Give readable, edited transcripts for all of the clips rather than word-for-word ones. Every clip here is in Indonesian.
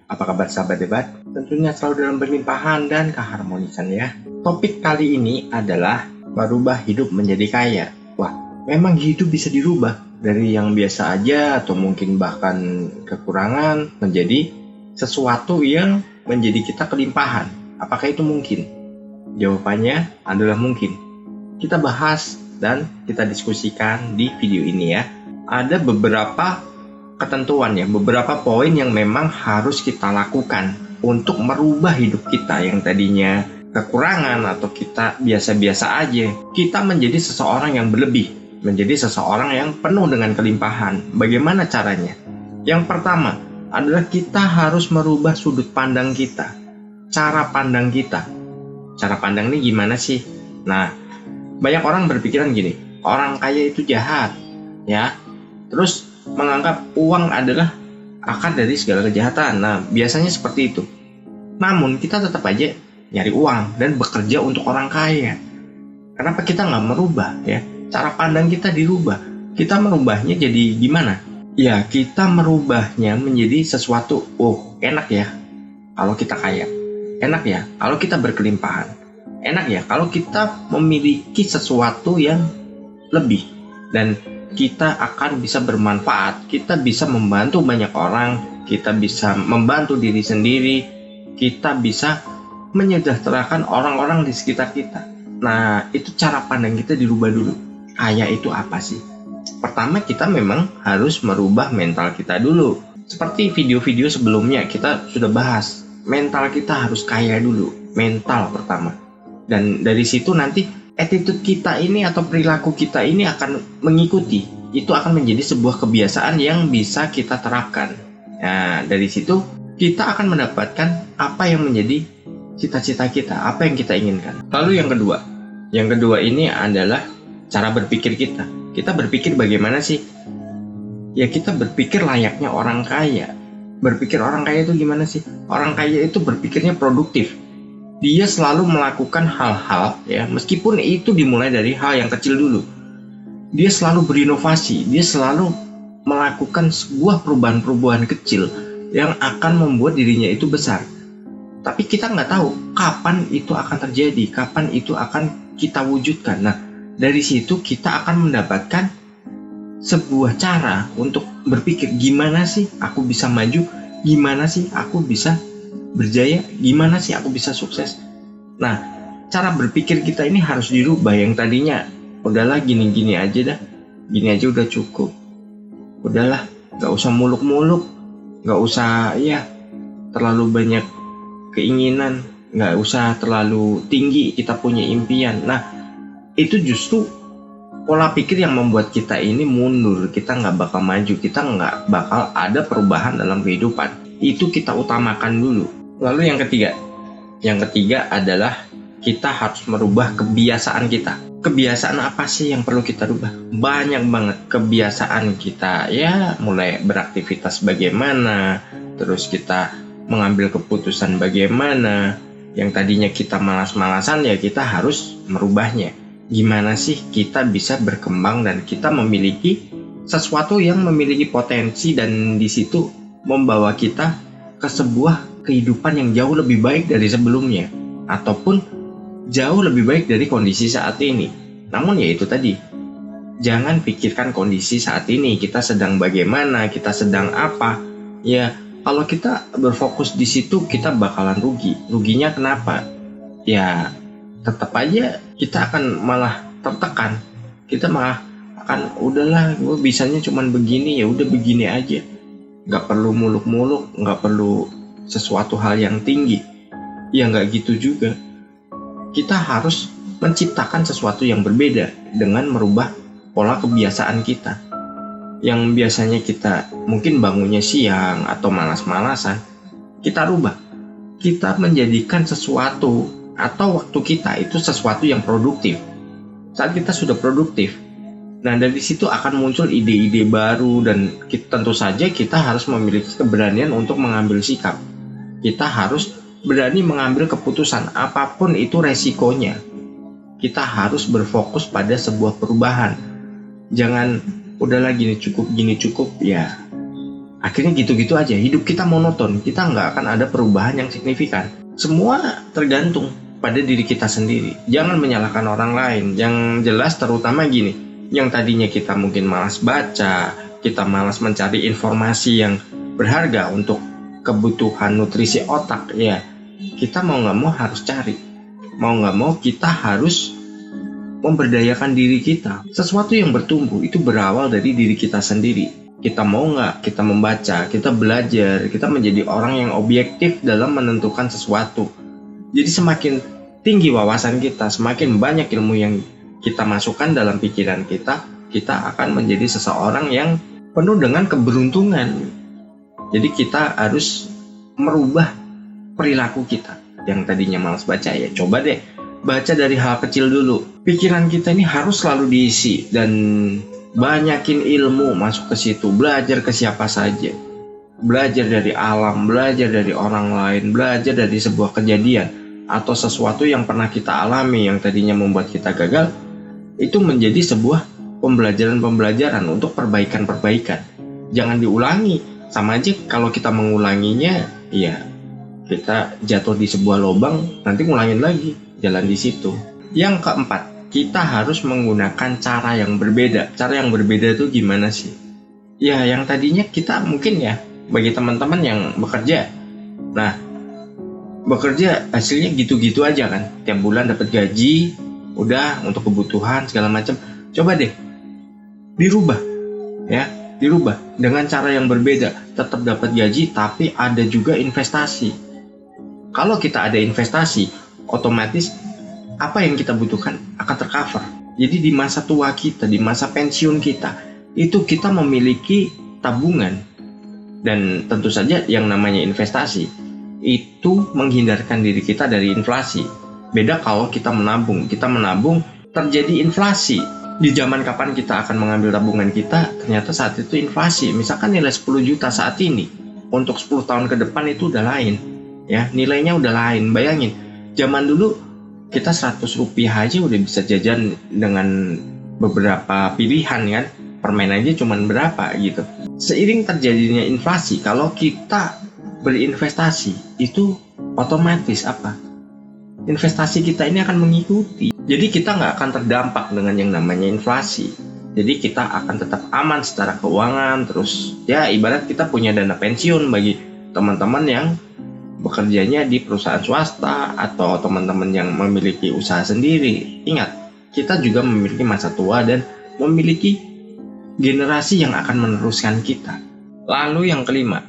Apa kabar sahabat debat? Tentunya selalu dalam berlimpahan dan keharmonisan ya. Topik kali ini adalah merubah hidup menjadi kaya. Wah, memang hidup bisa dirubah dari yang biasa aja atau mungkin bahkan kekurangan menjadi sesuatu yang menjadi kita kelimpahan. Apakah itu mungkin? Jawabannya adalah mungkin. Kita bahas dan kita diskusikan di video ini ya. Ada beberapa ketentuan ya, beberapa poin yang memang harus kita lakukan untuk merubah hidup kita yang tadinya kekurangan atau kita biasa-biasa aja, kita menjadi seseorang yang berlebih, menjadi seseorang yang penuh dengan kelimpahan. Bagaimana caranya? Yang pertama adalah kita harus merubah sudut pandang kita, cara pandang kita. Cara pandang ini gimana sih? Nah, banyak orang berpikiran gini, orang kaya itu jahat, ya. Terus menganggap uang adalah akar dari segala kejahatan. Nah, biasanya seperti itu. Namun, kita tetap aja nyari uang dan bekerja untuk orang kaya. Kenapa kita nggak merubah ya? Cara pandang kita dirubah. Kita merubahnya jadi gimana? Ya, kita merubahnya menjadi sesuatu, enak ya kalau kita kaya. Enak ya kalau kita berkelimpahan. Enak ya kalau kita memiliki sesuatu yang lebih. Dan kita akan bisa bermanfaat, kita bisa membantu banyak orang, kita bisa membantu diri sendiri, kita bisa menyejahterakan orang-orang di sekitar kita. Nah, itu cara pandang kita dirubah dulu. Kaya itu apa sih? Pertama, kita memang harus merubah mental kita dulu. Seperti video-video sebelumnya kita sudah bahas, mental kita harus kaya dulu, mental pertama. Dan dari situ nanti attitude kita ini atau perilaku kita ini akan mengikuti. Itu akan menjadi sebuah kebiasaan yang bisa kita terapkan. Nah, dari situ kita akan mendapatkan apa yang menjadi cita-cita kita, apa yang kita inginkan. Lalu yang kedua ini adalah cara berpikir kita. Kita berpikir bagaimana sih? Ya, kita berpikir layaknya orang kaya. Berpikir orang kaya itu gimana sih? Orang kaya itu berpikirnya produktif. Dia selalu melakukan hal-hal ya, meskipun itu dimulai dari hal yang kecil dulu. Dia selalu berinovasi, dia selalu melakukan sebuah perubahan-perubahan kecil yang akan membuat dirinya itu besar. Tapi kita nggak tahu kapan itu akan terjadi, kapan itu akan kita wujudkan. Nah, dari situ kita akan mendapatkan sebuah cara untuk berpikir, gimana sih aku bisa maju, gimana sih aku bisa berjaya, gimana sih aku bisa sukses. Nah, cara berpikir kita ini harus dirubah. Yang tadinya udahlah gini-gini aja dah, gini aja udah cukup, udahlah gak usah muluk-muluk, gak usah ya terlalu banyak keinginan, gak usah terlalu tinggi kita punya impian. Nah, itu justru pola pikir yang membuat kita ini mundur. Kita gak bakal maju, kita gak bakal ada perubahan dalam kehidupan. Itu kita utamakan dulu. Lalu yang ketiga adalah kita harus merubah kebiasaan kita. Kebiasaan apa sih yang perlu kita rubah? Banyak banget kebiasaan kita ya, mulai beraktivitas bagaimana, terus kita mengambil keputusan bagaimana. Yang tadinya kita malas-malasan ya kita harus merubahnya. Gimana sih kita bisa berkembang dan kita memiliki sesuatu yang memiliki potensi dan di situ membawa kita ke sebuah kehidupan yang jauh lebih baik dari sebelumnya ataupun jauh lebih baik dari kondisi saat ini. Namun ya itu tadi, jangan pikirkan kondisi saat ini, kita sedang bagaimana, kita sedang apa. Ya, kalau kita berfokus di situ kita bakalan rugi. Ruginya kenapa? Ya, tetap aja kita akan malah tertekan. Kita malah akan udahlah, gue bisanya cuman begini, ya udah begini aja. Gak perlu muluk-muluk, gak perlu sesuatu hal yang tinggi. Ya nggak gitu juga. Kita harus menciptakan sesuatu yang berbeda dengan merubah pola kebiasaan kita. Yang biasanya kita mungkin bangunnya siang atau malas-malasan, kita rubah. Kita menjadikan sesuatu atau waktu kita itu sesuatu yang produktif. Saat kita sudah produktif, nah dari situ akan muncul ide-ide baru dan tentu saja kita harus memiliki keberanian untuk mengambil sikap. Kita harus berani mengambil keputusan apapun itu resikonya. Kita harus berfokus pada sebuah perubahan. Jangan udahlah gini cukup ya. Akhirnya gitu-gitu aja, hidup kita monoton, kita nggak akan ada perubahan yang signifikan. Semua tergantung pada diri kita sendiri. Jangan menyalahkan orang lain. Yang jelas terutama gini, yang tadinya kita mungkin malas baca, kita malas mencari informasi yang berharga untuk kebutuhan nutrisi otak, ya kita mau nggak mau harus cari. Mau nggak mau kita harus memberdayakan diri kita. Sesuatu yang bertumbuh itu berawal dari diri kita sendiri. Kita mau nggak, kita membaca, kita belajar, kita menjadi orang yang objektif dalam menentukan sesuatu. Jadi semakin tinggi wawasan kita, semakin banyak ilmu yang kita masukkan dalam pikiran kita, kita akan menjadi seseorang yang penuh dengan keberuntungan. Jadi kita harus merubah perilaku kita. Yang tadinya malas baca, ya coba deh baca dari hal kecil dulu. Pikiran kita ini harus selalu diisi dan banyakin ilmu masuk ke situ, belajar ke siapa saja, belajar dari alam, belajar dari orang lain, belajar dari sebuah kejadian atau sesuatu yang pernah kita alami yang tadinya membuat kita gagal, itu menjadi sebuah pembelajaran untuk perbaikan. Jangan diulangi, sama aja kalau kita mengulanginya, ya kita jatuh di sebuah lubang, nanti ngulangin lagi, jalan di situ. Yang keempat, kita harus menggunakan cara yang berbeda. Cara yang berbeda itu gimana sih? Ya, yang tadinya kita mungkin ya, bagi teman-teman yang bekerja. Nah, bekerja hasilnya gitu-gitu aja kan. Tiap bulan dapat gaji, udah untuk kebutuhan segala macam. Coba deh, dirubah. Ya, dirubah dengan cara yang berbeda. Tetap dapat gaji, tapi ada juga investasi. Kalau kita ada investasi, otomatis apa yang kita butuhkan akan tercover. Jadi di masa tua kita, di masa pensiun kita, itu kita memiliki tabungan. Dan tentu saja yang namanya investasi itu menghindarkan diri kita dari inflasi. Beda kalau kita menabung terjadi inflasi. Di zaman kapan kita akan mengambil tabungan kita, ternyata saat itu inflasi. Misalkan nilai 10 juta saat ini, untuk 10 tahun ke depan itu udah lain. Ya, nilainya udah lain. Bayangin, zaman dulu kita 100 rupiah aja udah bisa jajan dengan beberapa pilihan kan. Permen aja cuman berapa gitu. Seiring terjadinya inflasi, kalau kita berinvestasi, itu otomatis apa? Investasi kita ini akan mengikuti. Jadi kita nggak akan terdampak dengan yang namanya inflasi. Jadi kita akan tetap aman secara keuangan. Terus ya ibarat kita punya dana pensiun bagi teman-teman yang bekerjanya di perusahaan swasta atau teman-teman yang memiliki usaha sendiri. Ingat, kita juga memiliki masa tua dan memiliki generasi yang akan meneruskan kita. Lalu yang kelima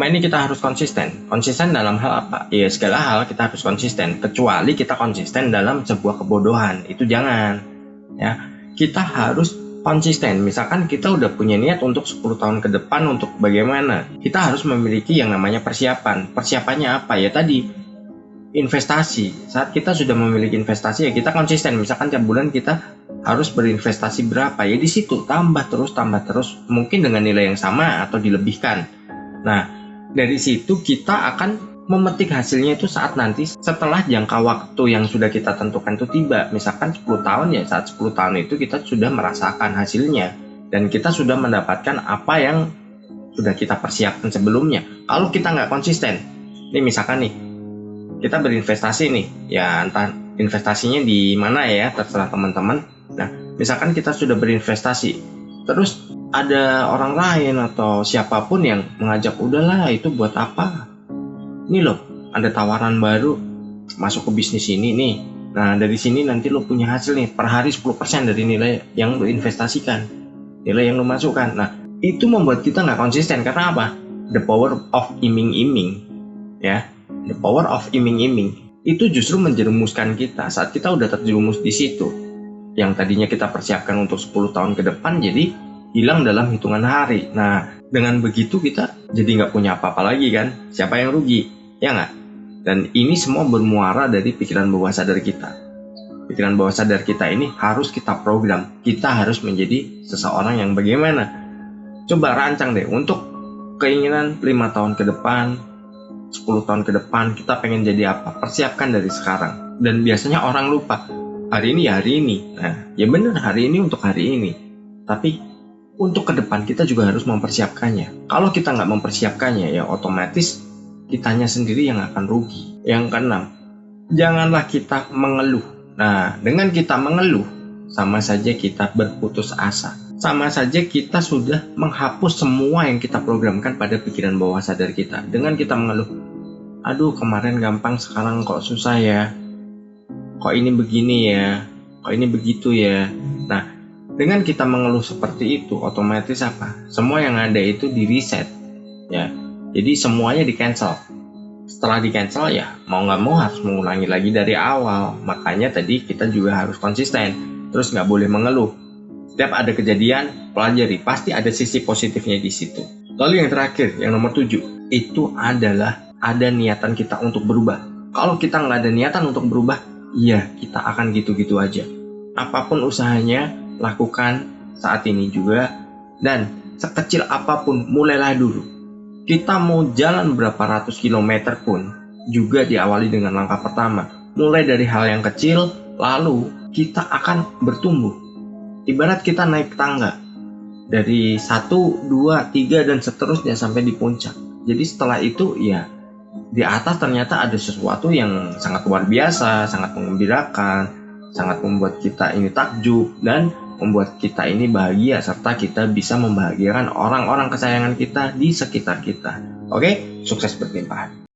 ini kita harus konsisten. Konsisten dalam hal apa? Ya segala hal kita harus konsisten, kecuali kita konsisten dalam sebuah kebodohan. Itu jangan. Ya, kita harus konsisten. Misalkan kita udah punya niat untuk 10 tahun ke depan untuk bagaimana, kita harus memiliki yang namanya persiapan. Persiapannya apa? Ya tadi, investasi. Saat kita sudah memiliki investasi, ya kita konsisten. Misalkan tiap bulan kita harus berinvestasi berapa, ya di situ tambah terus, mungkin dengan nilai yang sama atau dilebihkan. Nah, dari situ kita akan memetik hasilnya itu saat nanti setelah jangka waktu yang sudah kita tentukan itu tiba. Misalkan 10 tahun, ya saat 10 tahun itu kita sudah merasakan hasilnya dan kita sudah mendapatkan apa yang sudah kita persiapkan sebelumnya. Kalau kita nggak konsisten, ini misalkan nih kita berinvestasi nih, ya entah investasinya di mana ya, terserah teman-teman. Nah, misalkan kita sudah berinvestasi, terus ada orang lain atau siapapun yang mengajak, udahlah itu buat apa? Ini loh, ada tawaran baru masuk ke bisnis ini nih. Nah, dari sini nanti lo punya hasil nih, per hari 10% dari nilai yang lo investasikan, nilai yang lo masukkan. Nah, itu membuat kita nggak konsisten. Karena apa? The power of iming-iming. Ya, the power of iming-iming. Itu justru menjerumuskan kita. Saat kita udah terjerumus di situ, yang tadinya kita persiapkan untuk 10 tahun ke depan, jadi hilang dalam hitungan hari. Nah, dengan begitu kita jadi nggak punya apa-apa lagi kan? Siapa yang rugi? Ya nggak? Dan ini semua bermuara dari pikiran bawah sadar kita. Pikiran bawah sadar kita ini harus kita program. Kita harus menjadi seseorang yang bagaimana? Coba rancang deh untuk keinginan 5 tahun ke depan, 10 tahun ke depan, kita pengen jadi apa? Persiapkan dari sekarang. Dan biasanya orang lupa, hari ini ya hari ini. Nah, ya bener, hari ini untuk hari ini. Tapi untuk ke depan kita juga harus mempersiapkannya. Kalau kita nggak mempersiapkannya, ya otomatis kitanya sendiri yang akan rugi. Yang keenam, janganlah kita mengeluh. Nah, dengan kita mengeluh, sama saja kita berputus asa. Sama saja kita sudah menghapus semua yang kita programkan pada pikiran bawah sadar kita. Dengan kita mengeluh, aduh kemarin gampang, sekarang kok susah ya. Kok ini begini ya, kok ini begitu ya. Nah, dengan kita mengeluh seperti itu, otomatis apa? Semua yang ada itu di reset, ya. Jadi semuanya di cancel. Setelah di cancel, ya mau nggak mau harus mengulangi lagi dari awal. Makanya tadi kita juga harus konsisten, terus nggak boleh mengeluh. Setiap ada kejadian, pelajari, pasti ada sisi positifnya di situ. Lalu yang terakhir, yang nomor 7, itu adalah ada niatan kita untuk berubah. Kalau kita nggak ada niatan untuk berubah, ya kita akan gitu-gitu aja. Apapun usahanya, lakukan saat ini juga, dan sekecil apapun mulailah dulu. Kita mau jalan berapa ratus kilometer pun juga diawali dengan langkah pertama. Mulai dari hal yang kecil, lalu kita akan bertumbuh. Ibarat kita naik tangga dari 1, 2, 3 dan seterusnya sampai di puncak. Jadi setelah itu ya di atas ternyata ada sesuatu yang sangat luar biasa, sangat menggembirakan, sangat membuat kita ini takjub dan membuat kita ini bahagia, serta kita bisa membahagiakan orang-orang kesayangan kita di sekitar kita. Oke, sukses berlimpahan.